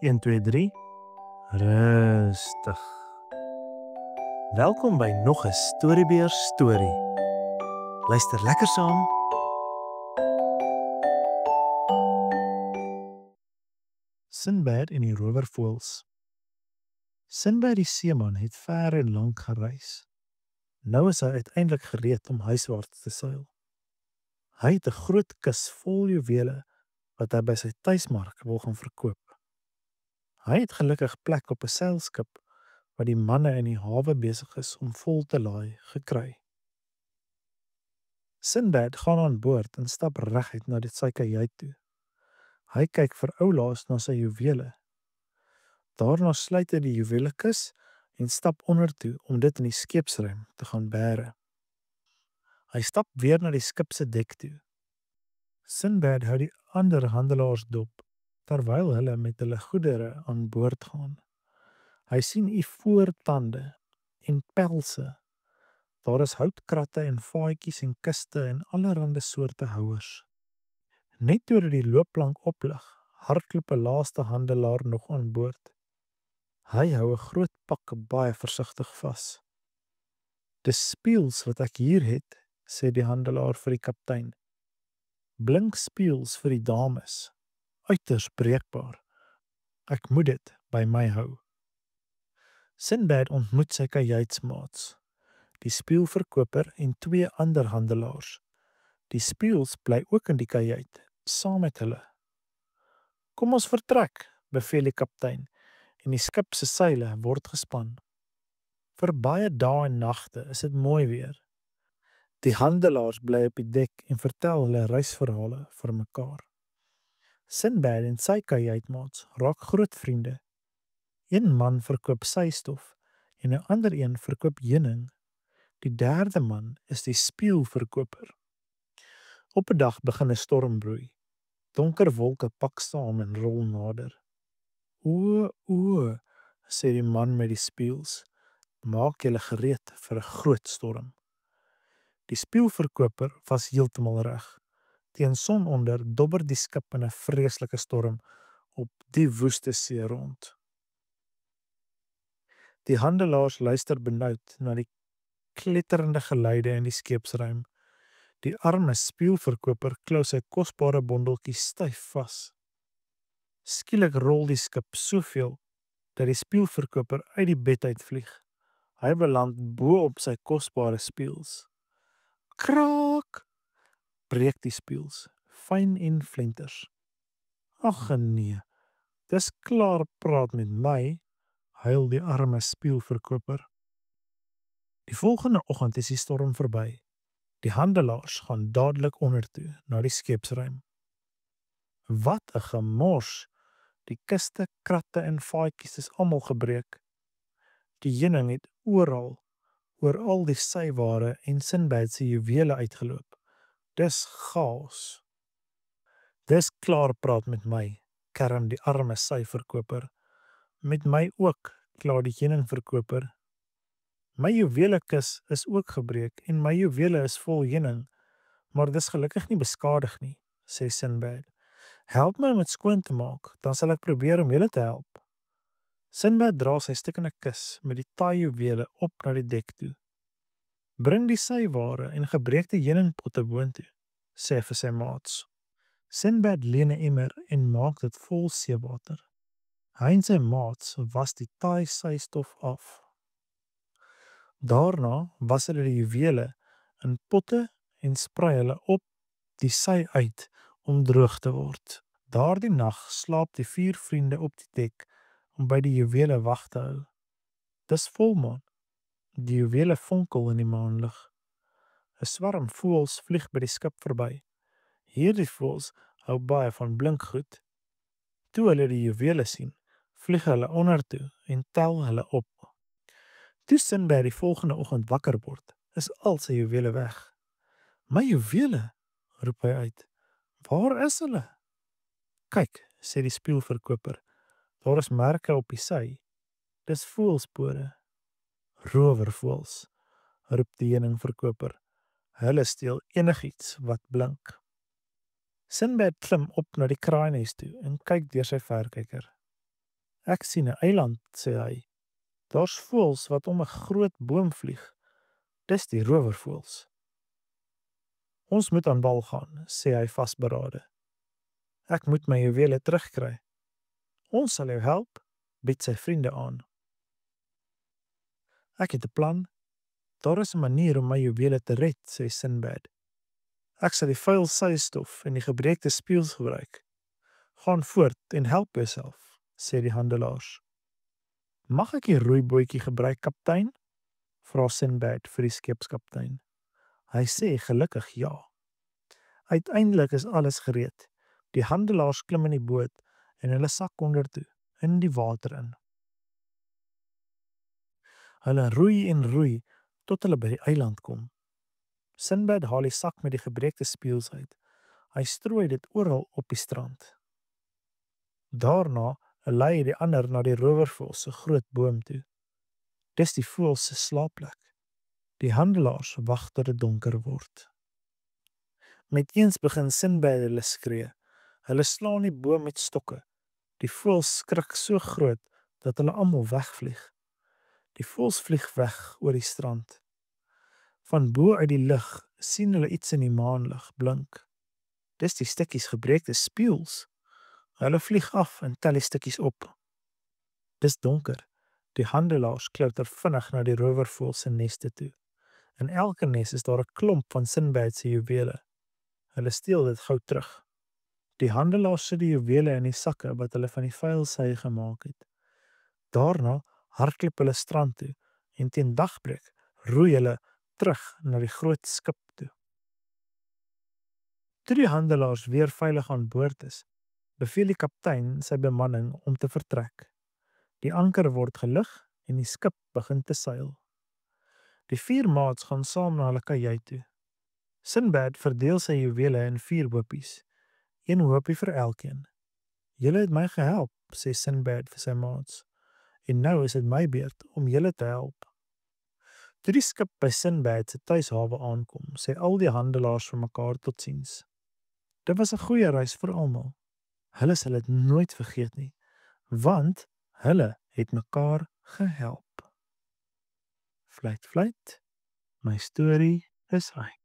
1, 2, 3. Rustig. Welkom by nog 'n Storybeer storie. Luister lekker saam. Sinbad en die rowervoëls. Sinbad die seeman het ver en lank gereis. Nou is hy uiteindelik gereed om huiswaarts te seil. Hy het 'n groot kus vol juwele wat hy by sy tuismark wil gaan verkoop. Hy het gelukkig plek op 'n seilskip wat die manne in die hawe besig is om vol te laai gekry. Sinbad gaan aan boord en stap reguit na sy kajuit toe. Hy kyk vir oulaas na sy juwele. Daarna sluit hy die juwelekus en stap onder toe om dit in die skeepsruim te gaan bære. Hy stap weer na die skip se dek toe. Sinbad hou die ander handelaars dop terwyl hulle met hulle goedere aan boord gaan. Hy sien ivoortande en pelse. Daar is houtkratte en vaatjies en kiste en allerlei soorte houers. Net toe die loopplank oplig, hardloop 'n laaste handelaar nog aan boord. Hy hou 'n groot pak baie versigtig vas. "Dis spieëls wat ek hier het," sê die handelaar vir die kaptein. "Blink spieëls vir die dames. Uiters breekbaar. Ek moet dit by my hou." Sinbad ontmoet sy kajuitsmaats, die spieëlverkoper en 2 ander handelaars. Die spieëls bly ook in die kajuit, saam met hulle. "Kom ons vertrek," beveel die kaptein, en die skip se seile word gespan. Vir baie dae en nagte is dit mooi weer. Die handelaars bly op die dek en vertel hulle reisverhale vir mekaar. Sinbad en sy kajuitmaats raak groot vriende. Een man verkoop systof en 'n ander een verkoop heuning. Die derde man is die spieëlverkoper. Op 'n dag begin 'n storm broei. Donker wolke pak saam en rol nader. O, sê die man met die spieëls, "maak julle gereed vir 'n groot storm." Die spieëlverkoper was heeltemal reg. Teen sononder dobber die skip in 'n vreeslike storm op die woeste see rond. Die handelaars luister benoud na die kletterende geluide in die skeepsruim. Die arme spieëlverkoper klou sy kosbare bondeltjie styf vas. Skielik rol die skip soveel dat die spieëlverkoper uit die bed uitvlieg. Hy beland bo op sy kosbare spieëls. Kraak! Breek die spieëls, fyn en flenters. "Ag nee, dis klaar praat met my," huil die arme spieëlverkoper. Die volgende oggend is die storm verby. Die handelaars gaan dadelik ondertoe na die skeepsruim. Wat 'n gemors! Die kiste, kratte en vaatjies is almal gebreek. Die heuning het oor al die syware en Sinbad se juwele uitgeloop. Dis chaos. "Dis klaar praat met my," kerm die arme syverkoper. "Met my ook," kla die heuningverkoper. "My juwelekus is ook gebreek en my juwele is vol heuning, maar dis gelukkig nie beskadig nie," sê Sinbad. "Help my om dit skoon te maak, dan sal ek probeer om julle te help." Sinbad dra sy stukkende kus met die taai juwele op na die dek toe. "Bring die syware en gebreekte heuningpotte boontoe," sê vir sy maats. Sinbad leen 'n emmer en maak dit vol seewater. Hy en sy maats was die taai systof af. Daarna was hulle die juwele in potte en sprei hulle op die sy uit om droog te word. Daardie nag slaap die 4 vriende op die dek om by die juwele wag te hou. Dis volmaan. Die juwele fonkel in die maanlig. 'n Swarm voëls vlieg by die skip verby. Hierdie voëls hou baie van blink goed. Toe hulle die juwele sien, vlieg hulle ondertoe en tel hulle op. Toe Sinbad die volgende oggend wakker word, is al sy juwele weg. "My juwele," roep hy uit. "Waar is hulle?" "Kyk," sê die spieëlverkoper. "Daar is merke op die sy. Dis voëlspore." "Rowervoëls," roep die heuningverkoper. "Hulle steel enigiets wat blink." Sinbad klim op na die kraaienhuis toe en kyk deur sy verkyker. Ek sien 'n eiland, sê hy. Daar's voëls wat om 'n groot boom vlieg. Dis die rowervoëls. Ons moet aan wal gaan, sê hy vasberade. Ek moet my juwele terugkry. Ons sal jou help, bied sy vriende aan. Ek het 'n plan. Daar is 'n manier om my juwele te red, sê Sinbad. Ek sal die vuil systof en die gebreekte spieëls gebruik. Gaan voort en help jouself, sê die handelaars. Mag ek die roeibootjie gebruik, kaptein? Vra Sinbad vir die skeepskaptein. Hy sê gelukkig ja. Uiteindelik is alles gereed. Die handelaars klim in die boot en hulle sak ondertoe, in die water in. Hulle roei en roei tot hulle by die eiland kom. Sinbad haal die sak met die gebreekte spieëls uit. Hy strooi dit oral op die strand. Daarna lei die ander na die rowervoël se groot boom toe. Dis die voël se slaapplek. Die handelaars wag tot dit donker word. Met eens begin Sinbad hulle skree. Hulle slaan die boom met stokke. Die voëls skrik so groot dat hulle almal wegvlieg. Die voëls vlieg weg oor die strand. Van bo uit die lug sien hulle iets in die maanlig blink. Dis die stukkies gebreekte spieëls. Hulle vlieg af en tel die stukkies op. Dis donker. Die handelaars klouter vinnig na die rowervoël se neste toe. In elke nes is daar 'n klomp van Sinbad se juwele. Hulle steel dit gou terug. Die handelaars sit die juwele in die sakke wat hulle van die vuil sy gemaak het. Daarna hardloop hulle strand toe en teen dagbreek roei hulle terug na die groot skip toe. Toe die handelaars weer veilig aan boord is, beveel die kaptein sy bemanning om te vertrek. Die anker word gelig en die skip begin te seil. Die 4 maats gaan saam na hulle kajuit toe. Sinbad verdeel sy juwele in 4 hoopies, 1 hoopie vir elkeen. Julle het my gehelp, sê Sinbad vir sy maats, en nou is dit my beurt om julle te help. Toe die skip by Sinbad se tuishawe aankom, sê al die handelaars vir mekaar totsiens. Dit was 'n goeie reis vir almal. Hulle sal dit nooit vergeet nie, want hulle het mekaar gehelp. Fluit, fluit, my storie is uit.